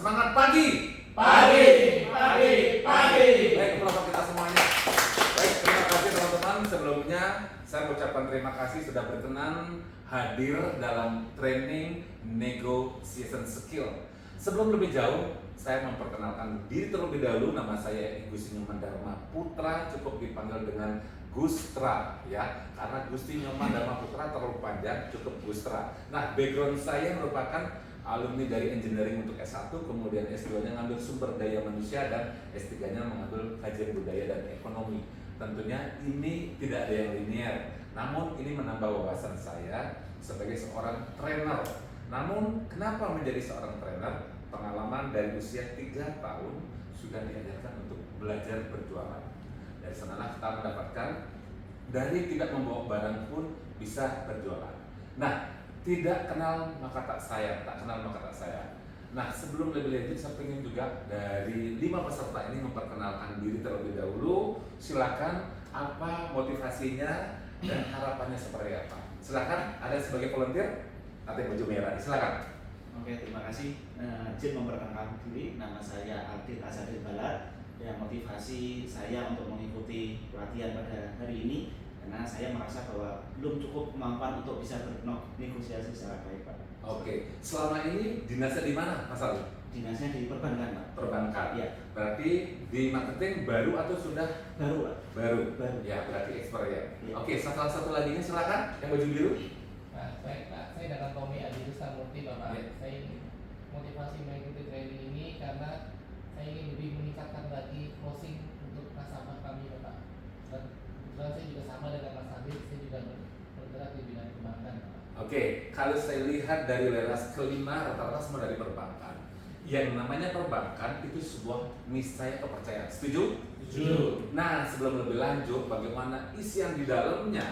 Semangat pagi. Pagi, pagi, pagi. Baik, kelompok kita semuanya. Baik, terima kasih teman-teman. Sebelumnya saya ucapkan terima kasih sudah berkenan hadir dalam training negotiation skill. Sebelum lebih jauh, saya memperkenalkan diri terlebih dahulu. Nama saya Gusti Nyoman Dharma Putra, cukup dipanggil dengan Gustra ya, karena Gusti Nyoman Dharma Putra terlalu panjang, cukup Gustra. Nah, background saya merupakan alumni dari engineering untuk S1, kemudian S2-nya ngambil sumber daya manusia dan S3-nya mengambil kajian budaya dan ekonomi. Tentunya ini tidak ada yang linear, namun ini menambah wawasan saya sebagai seorang trainer. Namun kenapa menjadi seorang trainer? Pengalaman dari usia 3 tahun sudah diajarkan untuk belajar berjualan. Dari sanalah kita mendapatkan dari tidak membawa barang pun bisa berjualan. Nah, tidak kenal maka tak sayang, tak kenal maka tak sayang. Nah, sebelum lebih lanjut saya ingin juga dari 5 peserta ini memperkenalkan diri terlebih dahulu. Silakan, apa motivasinya dan harapannya seperti apa? Silakan, ada sebagai volunteer atau baju merah. Silakan. Oke, terima kasih. Izin memperkenalkan diri, nama saya Aldin Azadin Balat. Yang motivasi saya untuk mengikuti pelatihan pada hari ini karena saya merasa bahwa belum cukup kemampuan untuk bisa bernegosiasi secara baik, Pak. Oke, selama ini dinasnya di mana, Mas Ali? Dinasnya di perbankan, Pak. Perbankan. Ya. Berarti di marketing baru atau sudah? Baru, Pak. Baru. Baru. Ya, berarti ekspor ya. Ya. Oke, salah satu lagi silakan yang baju biru. Baik Pak, saya dengan Tommy Adilus Samurti Bapak. Ya. Saya ingin motivasi mengikuti training ini karena saya ingin lebih meningkatkan lagi closing untuk nasabah kami Bapak. Dan kebetulan saya juga sama dengan Mas Adil, saya juga bergerak di bidang perbankan Bapak. Oke, kalau saya lihat dari leras kelima rata-rata semua dari perbankan. Yang namanya perbankan itu sebuah niscaya kepercayaan. Setuju? Setuju. Nah, sebelum lebih lanjut, bagaimana isian di dalamnya?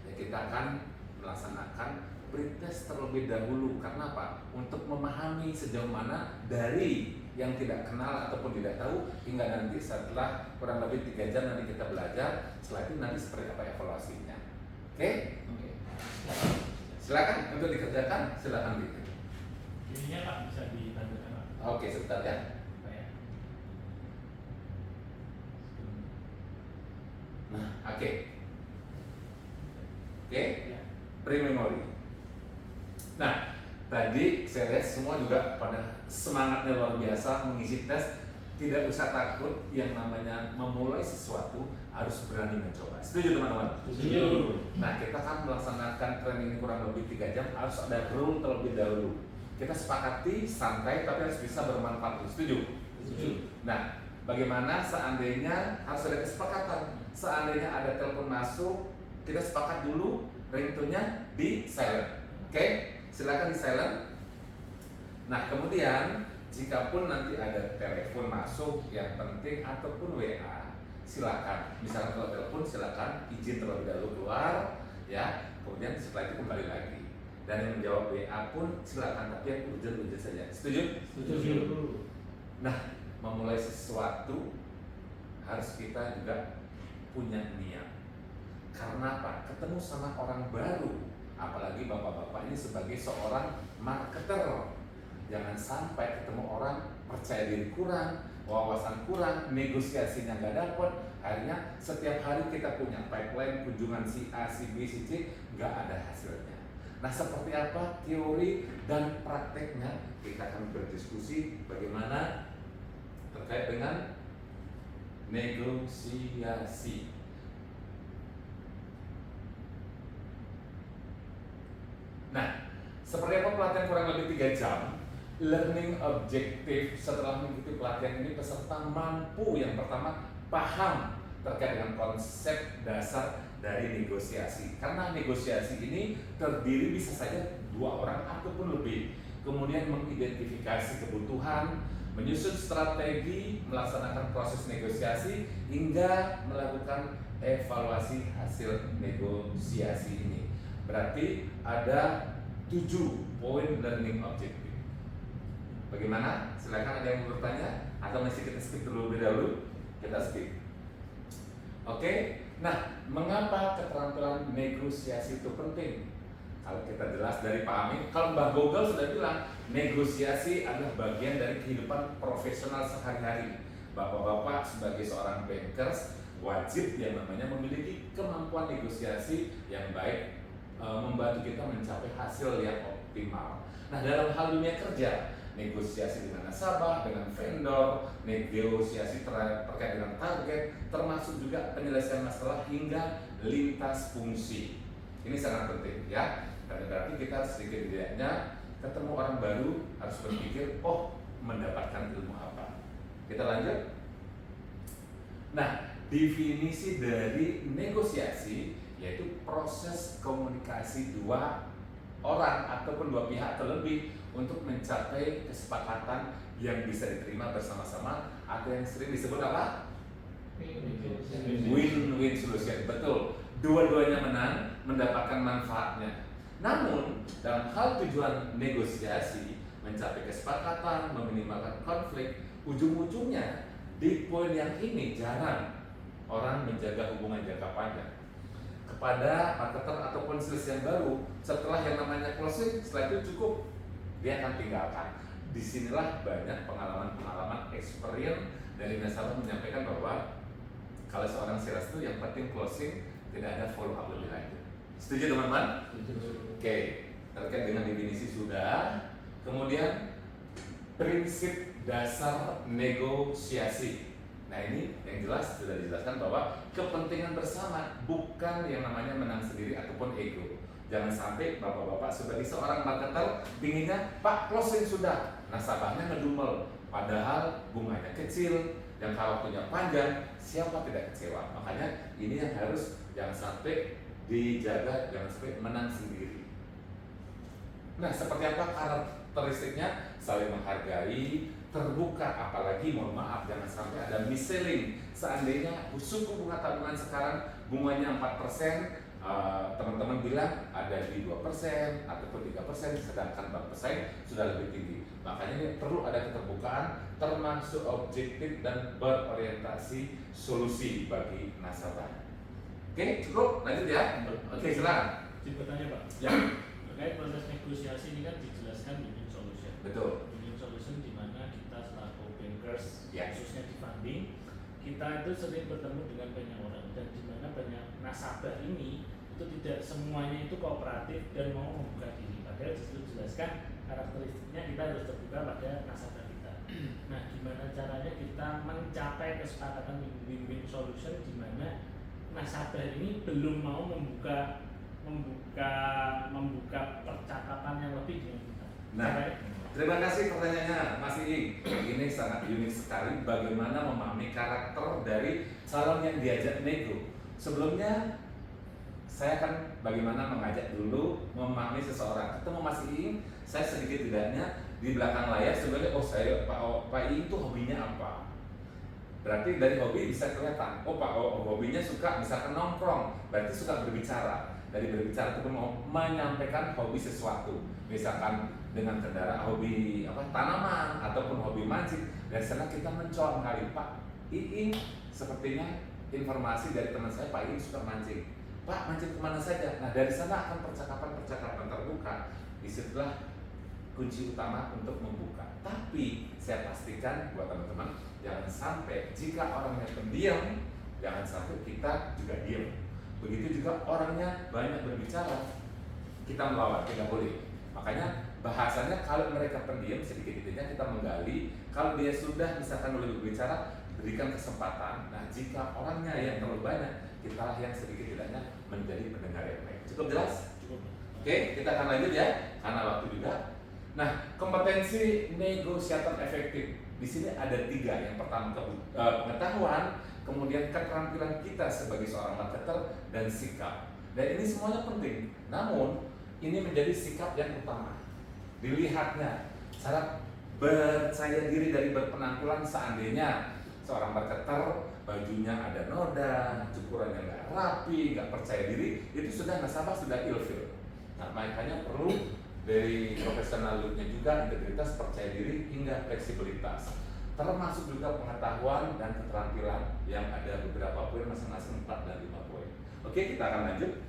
Ya, kita akan melaksanakan pretest terlebih dahulu. Karena apa? Untuk memahami sejauh mana dari yang tidak kenal ataupun tidak tahu hingga nanti setelah kurang lebih 3 jam nanti kita belajar. Setelah itu nanti seperti apa evaluasinya. Oke? Oke. Silakan untuk dikerjakan, silakan gitu. Ininya Pak bisa ditandakan Pak. Oke, sebentar ya. Saya. Nah, oke. Oke, Ya. pre-memory. Nah, tadi saya lihat semua juga pada semangatnya luar biasa mengisi tes. Tidak usah takut, yang namanya memulai sesuatu harus berani mencoba. Setuju teman-teman? Setuju. Nah, kita kan melaksanakan training ini kurang lebih 3 jam, harus ada rule terlebih dahulu. Kita sepakati santai tapi harus bisa bermanfaat. Setuju? Setuju. Nah, bagaimana seandainya harus ada kesepakatan? Seandainya ada telepon masuk, kita sepakat dulu ringtone-nya di silent. Oke? Silakan di silent. Nah, kemudian jika pun nanti ada telepon masuk yang penting ataupun WA, silakan. Misalkan kalau telepon silakan izin terlebih dahulu keluar, ya. Kemudian setelah itu kembali lagi. Dan yang menjawab WA pun silakan, tapi yang urgent saja. Setuju? Setuju. Nah, memulai sesuatu harus kita juga punya niat. Karena apa? Ketemu sama orang baru, apalagi bapak-bapak ini sebagai seorang marketer. Jangan sampai ketemu orang percaya diri kurang, wawasan kurang, negosiasinya nggak dapet. Akhirnya setiap hari kita punya pipeline kunjungan si A, si B, si C, nggak ada hasilnya. Nah, seperti apa teori dan prakteknya kita akan berdiskusi bagaimana terkait dengan negosiasi. Nah, seperti apa pelatihan kurang lebih 3 jam? Learning objektif setelah mengikuti pelatihan ini peserta mampu yang pertama paham terkait dengan konsep dasar dari negosiasi. Karena negosiasi ini terdiri bisa saja 2 orang ataupun lebih. Kemudian mengidentifikasi kebutuhan, menyusun strategi, melaksanakan proses negosiasi hingga melakukan evaluasi hasil negosiasi ini. Berarti ada 7 poin learning objective. Bagaimana? Silakan, ada yang mau bertanya atau masih kita skip terlebih dahulu? Kita skip. Oke. Nah, mengapa keterampilan negosiasi itu penting? Kalau kita jelas dari Pak Amin, kalau Mbah Google sudah bilang negosiasi adalah bagian dari kehidupan profesional sehari-hari. Bapak-bapak sebagai seorang bankers wajib yang namanya memiliki kemampuan negosiasi yang baik, membantu kita mencapai hasil yang optimal. Nah, dalam hal dunia kerja, negosiasi dengan nasabah, dengan vendor, negosiasi terkait dengan target, termasuk juga penyelesaian masalah hingga lintas fungsi. Ini sangat penting ya. Berarti kita sedikit tidaknya ketemu orang baru harus berpikir, oh mendapatkan ilmu apa. Kita lanjut. Nah, definisi dari negosiasi yaitu proses komunikasi dua orang ataupun dua pihak atau lebih untuk mencapai kesepakatan yang bisa diterima bersama-sama atau yang sering disebut apa? Win-win solution. Betul. Dua-duanya menang, mendapatkan manfaatnya. Namun, dalam hal tujuan negosiasi, mencapai kesepakatan, meminimalkan konflik, ujung-ujungnya di poin yang ini jarang orang menjaga hubungan jangka panjang. Kepada marketer ataupun sales yang baru, setelah yang namanya closing, setelah itu cukup, dia akan tinggalkan. Disinilah banyak pengalaman-pengalaman experience dari nasabah menyampaikan bahwa kalau seorang sales itu yang penting closing, tidak ada follow up lebih lanjut. Setuju teman-teman? Oke, terkait dengan definisi sudah. Kemudian prinsip dasar negosiasi. Nah, ini yang jelas sudah dijelaskan bahwa kepentingan bersama bukan yang namanya menang sendiri ataupun ego. Jangan sampai bapak-bapak sebagai seorang marketer pinginnya Pak closing sudah, nasabahnya ngedumel, padahal bunganya kecil, yang waktunya panjang, siapa tidak kecewa. Makanya ini yang harus jangan sampai dijaga, jangan sampai menang sendiri. Nah, seperti apa karakteristiknya? Saling menghargai, terbuka, apalagi mohon maaf jangan sampai ada mis-selling. Seandainya suku bunga tabungan sekarang bunganya 4%, teman-teman bilang ada di 2% ataupun 3%, sedangkan bank pesaing sudah lebih tinggi. Makanya ini perlu ada keterbukaan, termasuk objektif dan berorientasi solusi bagi nasabah. Oke, cukup, lanjut ya. Oke, silakan. Izin bertanya Pak. Ya, Terkait proses negosiasi ini kan dijelaskan win-win solution. betul. Win-win solution di mana kita selaku bankers, Ya. khususnya di funding, kita itu sering bertemu dengan banyak orang dan di mana banyak nasabah ini itu tidak semuanya itu kooperatif dan mau membuka diri. Padahal justru dijelaskan karakteristiknya kita harus terbuka pada nasabah kita. Nah, gimana caranya kita mencapai kesepakatan win-win solution di mana nasabah ini belum mau membuka percakapan yang lebih dengan kita. Nah, terima kasih pertanyaannya Mas Iing. Ini sangat unik sekali bagaimana memahami karakter dari calon yang diajak nego. Sebelumnya saya akan bagaimana mengajak dulu memahami seseorang. Ketemu Mas Iing, saya sedikit tidaknya di belakang layar sebenarnya Pak Iing itu hobinya apa? Berarti dari hobi bisa kelihatan. Pak hobinya suka misalkan nongkrong, berarti suka berbicara. Dari berbicara itu mau menyampaikan hobi sesuatu, misalkan dengan kendaraan, hobi tanaman ataupun hobi mancing. Dari sana kita mencoba kali Pak Iing, sepertinya informasi dari teman saya Pak Iing suka mancing. Pak mancing kemana saja? Nah dari sana akan percakapan terbuka. Disitulah kunci utama untuk membuka. Tapi saya pastikan buat teman-teman jangan sampai jika orangnya pendiam, jangan sampai kita juga diam. Begitu juga orangnya banyak berbicara, kita melawan, tidak boleh. Makanya bahasanya kalau mereka pendiam sedikit-sedikitnya kita menggali. Kalau dia sudah misalkan mulai berbicara, berikan kesempatan. Nah jika orangnya yang terlalu banyak, kita yang sedikit-sedikitnya menjadi pendengar yang baik. Cukup jelas? Cukup. Oke, kita akan lanjut ya, karena waktu juga. Nah, kompetensi negosiator efektif di sini ada 3. Yang pertama pengetahuan, kemudian keterampilan kita sebagai seorang marketer dan sikap. Dan ini semuanya penting. Namun ini menjadi sikap yang utama. Dilihatnya cara percaya diri dari berpenampilan. Seandainya seorang marketer bajunya ada noda, cukurannya nggak rapi, nggak percaya diri, itu sudah nasabah sudah ilfil. Nah makanya perlu dari profesionalnya juga integritas, percaya diri hingga fleksibilitas, termasuk juga pengetahuan dan keterampilan yang ada beberapa poin masing-masing 4 dan 5 poin. Oke, kita akan lanjut.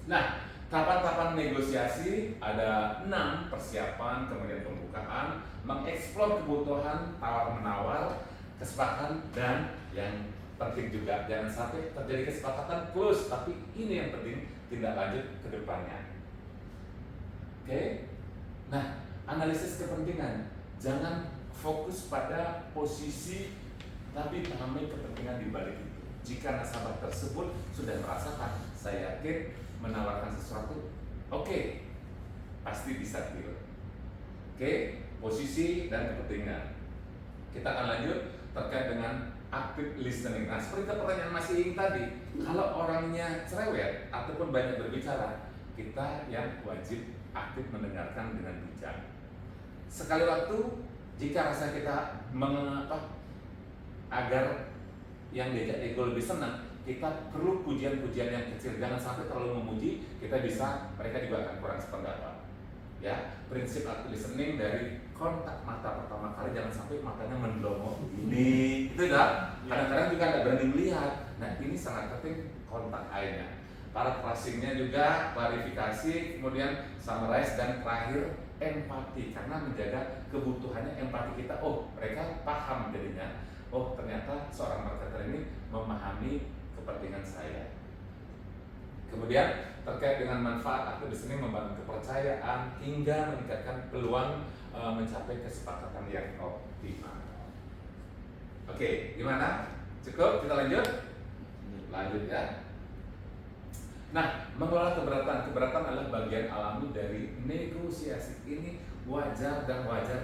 Nah, Tahapan-tahapan negosiasi ada 6: persiapan, kemudian pembukaan, mengeksplor kebutuhan, tawar-menawar, kesepakatan, dan yang penting juga jangan sampai terjadi kesepakatan close, tapi ini yang penting tindak lanjut ke depannya. Oke? Nah, analisis kepentingan, jangan fokus pada posisi, tapi pahami kepentingan di balik itu. Jika nasabah tersebut sudah merasakan, saya yakin menawarkan sesuatu, oke, pasti bisa deal. Oke, posisi dan kepentingan. Kita akan lanjut terkait dengan active listening. Nah, seperti pertanyaan Mas Iing tadi, kalau orangnya cerewet ataupun banyak berbicara, kita yang wajib aktif mendengarkan dengan bijak. Sekali waktu, jika rasa kita agar yang diajak ego lebih senang, kita perlu pujian-pujian yang kecil, jangan sampai terlalu memuji, mereka juga akan kurang sependapat. Ya, prinsip active listening dari kontak mata pertama kali, jangan sampai matanya mendongok begini, itu dah. Kadang-kadang juga nggak berani melihat. Nah, ini sangat penting kontak eye-nya. Paraphrasingnya juga, klarifikasi, kemudian summarize, dan terakhir empati, karena menjaga kebutuhannya empati kita. Oh, mereka paham jadinya. Oh, ternyata seorang marketer ini memahami kepentingan saya. Kemudian terkait dengan manfaat active listening membangun kepercayaan hingga meningkatkan peluang mencapai kesepakatan yang optimal. Oke, gimana? Cukup? Kita lanjut? Lanjut ya. Nah, mengelola keberatan adalah bagian alami dari negosiasi. Ini wajar dan wajar.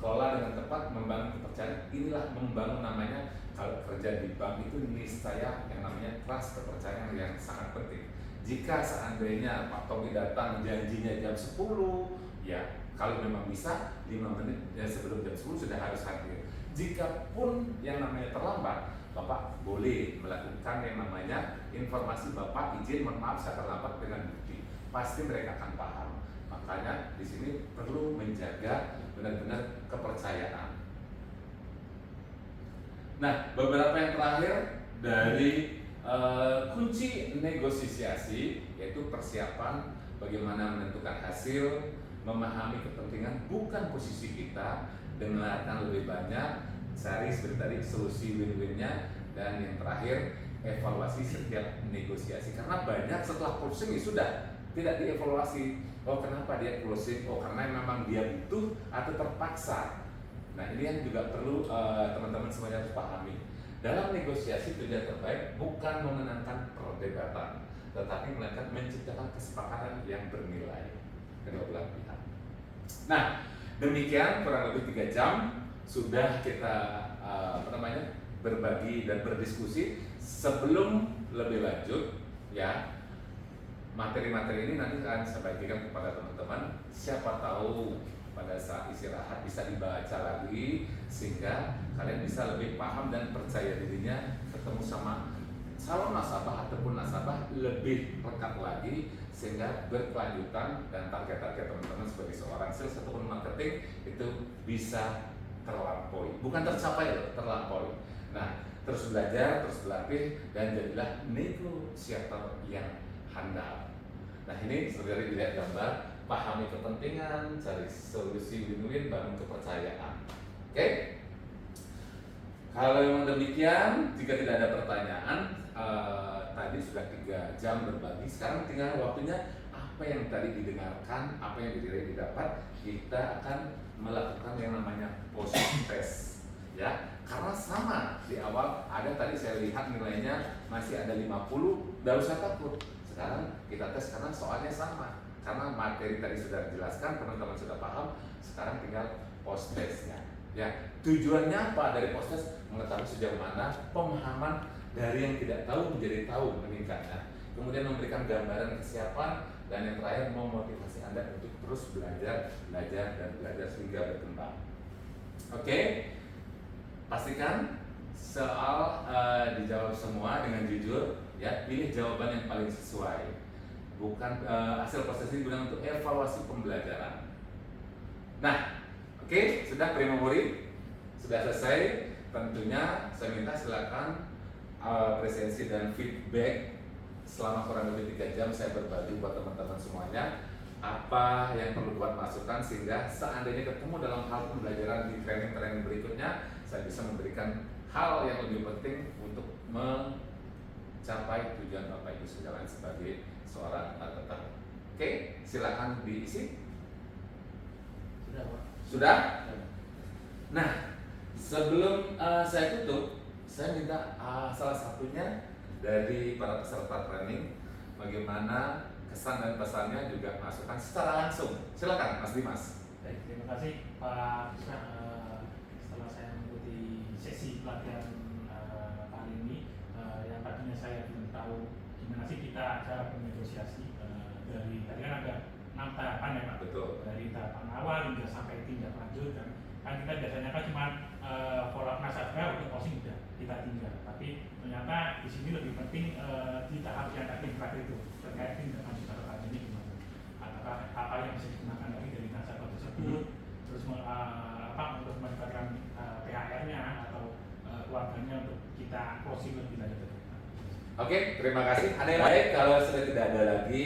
Kelola dengan tepat, membangun kepercayaan. Inilah membangun, namanya kalau kerja di bank itu niscaya yang namanya trust, kepercayaan yang sangat penting. Jika seandainya Pak Tommy datang janjinya jam 10, ya kalau memang bisa 5 menit ya sebelum jam 10 sudah harus hadir. Jika pun yang namanya terlambat, Bapak boleh melakukan yang namanya informasi, Bapak izin, mohon maaf saya terlambat, dengan bukti. Pasti mereka akan paham. Makanya di sini perlu menjaga benar-benar kepercayaan. Nah, beberapa yang terakhir dari kunci negosiasi, yaitu persiapan, bagaimana menentukan hasil, memahami kepentingan bukan posisi kita, dengarkan lebih banyak, cari seperti tadi solusi win-winnya, dan yang terakhir evaluasi setiap negosiasi. Karena banyak setelah closing sudah tidak dievaluasi. Oh, kenapa dia closing? Oh, karena memang dia butuh atau terpaksa. Nah, ini yang juga perlu teman-teman semuanya harus pahami. Dalam negosiasi tujuan terbaik bukan memenangkan perdebatan, tetapi melainkan menciptakan kesepakatan yang bernilai kedua belah pihak. Nah, demikian kurang lebih 3 jam sudah kita berbagi dan berdiskusi. Sebelum lebih lanjut, ya, materi-materi ini nanti akan saya bagikan kepada teman-teman. Siapa tahu pada saat istirahat bisa dibaca lagi, sehingga kalian bisa lebih paham dan percaya dirinya ketemu sama calon nasabah ataupun nasabah lebih lekat lagi, sehingga berkelanjutan dan target-target teman-teman sebagai seorang sales ataupun marketing itu bisa terlampaui, bukan tercapai loh, terlampaui. Nah, terus belajar, terus berlatih, dan jadilah negosiator yang handal. Nah, ini sebenarnya dilihat gambar, pahami kepentingan, cari solusi win-win, bangun kepercayaan. Oke? Kalau memang demikian, jika tidak ada pertanyaan, tadi sudah 3 jam berbagi, sekarang tinggal waktunya apa yang tadi didengarkan, apa yang didapat, kita akan melakukan yang namanya post test, ya. Karena sama di awal ada tadi saya lihat nilainya masih ada 50, tidak usah takut. Sekarang kita tes karena soalnya sama, karena materi tadi sudah dijelaskan, teman-teman sudah paham. Sekarang tinggal post testnya, ya. Tujuannya apa dari post test? Mengetahui sejauh mana pemahaman dari yang tidak tahu menjadi tahu, meningkatnya. Kemudian memberikan gambaran kesiapan, dan yang terakhir memotivasi Anda untuk terus belajar sehingga berkembang. Oke, pastikan soal dijawab semua dengan jujur, ya. Pilih jawaban yang paling sesuai. Bukan hasil proses ini guna untuk evaluasi pembelajaran. Nah, oke, sudah prima murid, sudah selesai. Tentunya saya minta silakan presensi dan feedback selama kurang lebih 3 jam saya berbagi buat teman-teman semuanya apa yang perlu buat masukan, sehingga seandainya ketemu dalam hal pembelajaran di training-training berikutnya, saya bisa memberikan hal yang lebih penting untuk mencapai tujuan Bapak Ibu sekalian sebagai seorang marketer. Oke, silakan diisi. Sudah, Pak. Sudah? Nah, sebelum saya tutup, saya minta salah satunya dari para peserta training bagaimana kesan dan pesannya, juga masukan secara langsung. Silakan Mas Dimas. Baik, terima kasih Pak Krisna. Setelah saya mengikuti sesi pelatihan kali ini, yang tadinya saya belum tahu gimana sih kita cara bernegosiasi, dari tadi kan ada 6 tahapan ya Pak. Betul. Dari tahapan awal hingga sampai tindak lanjut, kan kita biasanya kan cuma follow up nasabah untuk closing udah kita tinggal, tapi ternyata di sini lebih penting di tahap yang terakhir itu terkait tindak lanjut atau ini gimana, apakah apa yang bisa digunakan lagi dari nasabah tersebut, terus untuk mendapatkan THR-nya atau keluarganya untuk kita closing lebih lanjut. Oke, terima kasih. Ada yang baik, kalau sudah tidak ada lagi,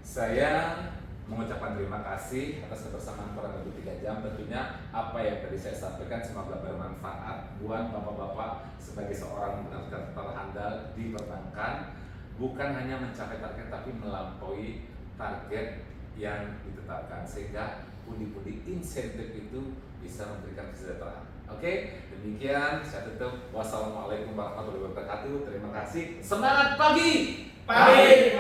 saya mengucapkan terima kasih atas kebersamaan kurang lebih 3 jam. Tentunya apa yang tadi saya sampaikan semoga bermanfaat buat bapak-bapak sebagai seorang marketer terhandal di perbankan, bukan hanya mencapai target tapi melampaui target yang ditetapkan, sehingga pundi-pundi insentif itu bisa memberikan kesejahteraan. Oke, demikian saya tutup. Wassalamualaikum warahmatullahi wabarakatuh. Terima kasih. Semangat pagi. Pagi.